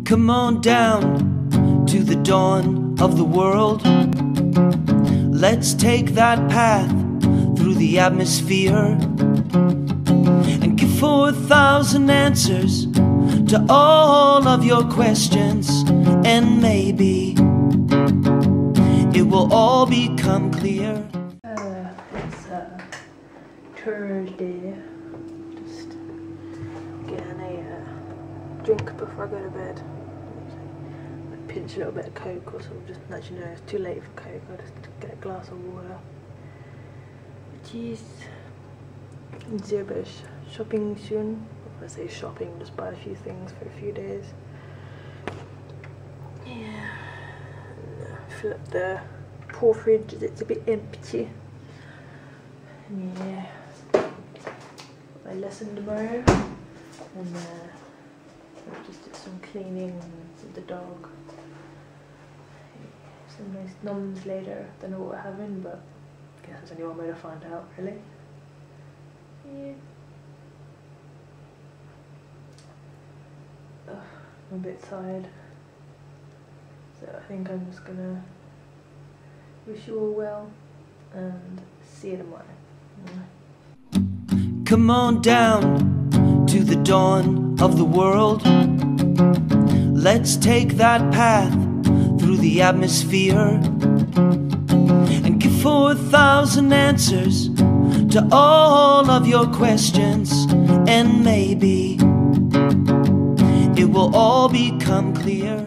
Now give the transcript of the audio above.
Come on down to the dawn of the world. Let's take that path through the atmosphere and give 4,000 answers to all of your questions, and maybe it will all become clear. It's Thursday. Just getting a drink before I go to bed. I pinch a little bit of Coke or something, just to let you know it's too late for Coke. I'll just get a glass of water. Jeez. Do a bit of shopping soon. I say shopping, just buy a few things for a few days. Yeah. Fill up the poor fridge, it's a bit empty. And yeah. My lesson tomorrow. And I'll just do some cleaning with the dog. Some nice numbs later. Don't know what we're having, but I guess there's only one way to find out, really. Yeah. Ugh, I'm a bit tired, so I think I'm just gonna wish you all well and see you tomorrow. Come on down to the dawn of the world. Let's take that path through the atmosphere and give 4,000 answers to all of your questions, and maybe it will all become clear.